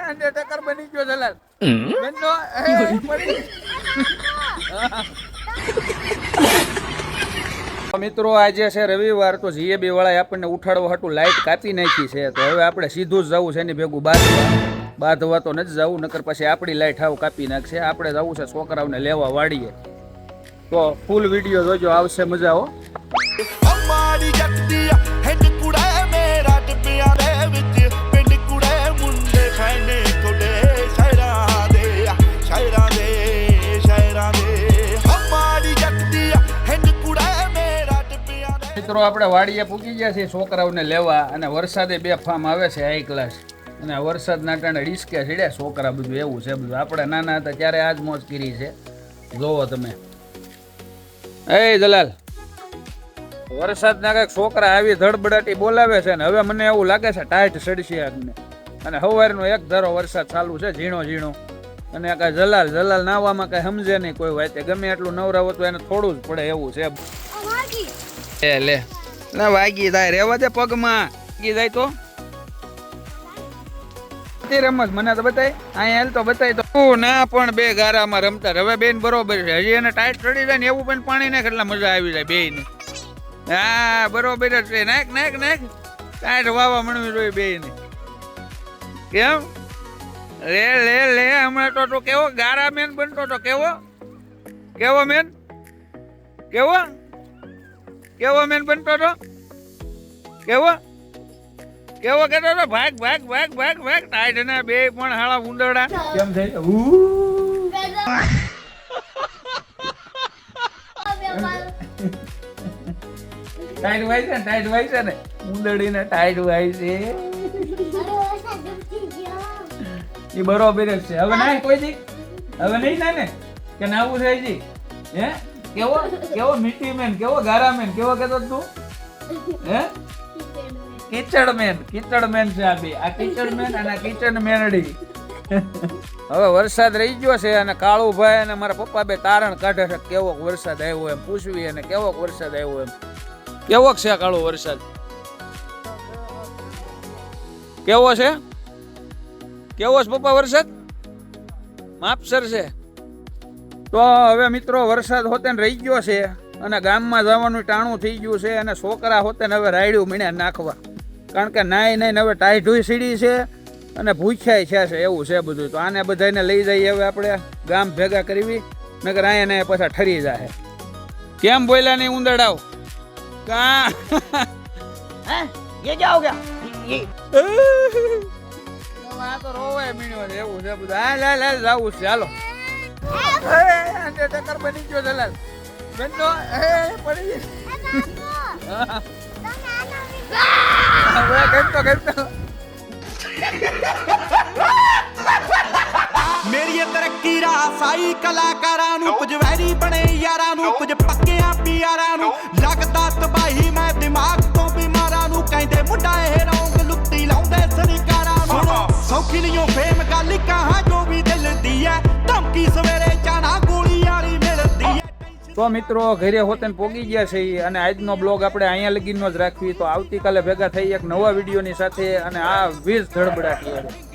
Undertaker બની ગયો જલાલ બેનો મિત્રો આજે છે રવિવાર તો જીએબી વાળા આપણને ઉઠાડવા હાટું લાઈટ કાપી નાખી છે તો હવે આપણે સીધું જ જવું છે એની ભેગું બાંધવા તો નથી જવું નકર પછી આપણી લાઈટ હાવ કાપી નાખશે આપણે જવું છે છોકરાઓને લેવા વાડીએ તો ફૂલ વિડીયો જોજો આવશે મજા હો મિત્રો આપણે વાડીએ પૂકી ગયા છીએ છોકરાઓને લેવા અને વરસાદે બે ફામ આવે છે હાઈ ક્લાસ અને વરસાદના ટાણે ડિસ્કે ચડ્યા છોકરા બધું એવું છે બધું આપણે નાના હતા ત્યારે આજ મોજ કરી છે જોવો તમે એ દલાલ વરસાદના કંઈક છોકરા આવી ધડબડાટી બોલાવે છે ને હવે મને એવું લાગે છે ટાઈટ સડશે આજને અને સવારનો એક ધારો વરસાદ ચાલુ છે ઝીણો ઝીણો અને કાંઈ જલાલ નાવામાં કાંઈ સમજે નહીં કોઈ વાતે ગમે એટલું નવરાવો તો એને થોડું જ પડે એવું છે લે ના વાગી જાય રેવા દે પગમાં વાગી જાય તો રમત મને તો બતાય અહીંયા હાલ તો બતાય તો ના પણ બે ગારામાં રમતા હવે બેન બરોબર છે હજી એને ટાઈટ ચડી જાય ને એવું પણ પાણી નાખ એટલે મજા આવી જાય બે ને હા બરોબર જ છે નાખ ટાઈટ વાવા મળવી જોઈએ બે ને કેમ લે હમણાં તો કેવો ગારા મેન બનતો તો કેવો મેન કેવો મેન બનતો તો કેવો કેતો તો ભાગ ટાઈટ ને બે પણ હાળા ઉંદરડા કેમ થઈ ટાઈટ વાય છે ને ઉંદરડી ને ટાઈટ વાય છે એ બરોબર જ છે હવે ના કોઈ દી હવે નહીં ના ને કે નાવું થાય જી હે કેવો મીઠી મેન કેવો ગારા મેન કેવો કેતો તું હે કીચડ મેન છે આ બે આ કીચડ મેન અને કીચડ મેનડી હવે વરસાદ રહી ગયો છે અને કાળુભાઈ અને મારા પપ્પા બે તારણ કાઢે છે કેવો વરસાદ આવ્યો એમ પૂછવી અને કેવો વરસાદ આવ્યો એમ કેવો છે કાળો વરસાદ કેવો છે પપ્પા વરસાદ માપસર છે તો હવે મિત્રો વરસાદ હોતે રહી ગયો છે અને ગામમાં જવાનું ટાણું થઈ ગયું છે અને છોકરા હોતે હવે રાયડું મીણ્યા નાખવા કારણ કે નાઈ હવે ટાઈઢું સીડી છે અને ભૂખ્યાય છે એવું છે બધું તો આને બધાને લઈ જઈએ હવે આપણે ગામ ભેગા કરવી નકર અહીંયા ને પાછા ઠરી જાય કેમ બોલ્યા નહીં ઉંદરડાવ કા ये क्या हो गया આ તો રોવાય મીણ્યો છે એવું છે બધું હાલ જાવું છે હાલો અંડરટેકર બની ગયો જલાલ બેનો પડી ਮੇਰੀ ਤਰੱਕੀ ਰਾਸਾਈ ਕਲਾਕਾਰਾਂ ਨੂੰ ਕੁਝ ਵੈਰੀ ਬਣੇ ਯਾਰਾਂ ਨੂੰ ਕੁਝ ਪੱਕਿਆਂ ਪਿਆਰਾਂ ਨੂੰ ਲੱਗਦਾ ਤਬਾਹੀ ਮੈਂ ਦਿਮਾਗ ਤੋਂ ਬਿਮਾਰਾਂ ਨੂੰ ਕਹਿੰਦੇ ਮੁੰਡਾ ਇਹ ਰੌਂਗ ਲੁੱਟੀ ਲਾਉਂਦੇ ਸਰਕਾਰਾਂ ਨੂੰ ਸੌਖੀ ਨਹੀਂ ਫੇਮ ਗੱਲ ਕਹਾਂ ਜੋ ਵੀ ਦਿਲ ਦੀ ਹੈ ਧਮਕੀ ਸਵੇਰੇ ਜਾਣਾ ਗੋਲੀ ਵਾਲੀ ਮਿਲਦੀ ਹੈ તો મિત્રો ઘરે હોતન પોગી ગયા છે અને આજનો બ્લોગ આપણે અહીંયા લગીનો જ રાખવી તો આવતીકાલે ભેગા થઈ એક નવા વિડીયોની સાથે અને આ વીજ ધડબડાટી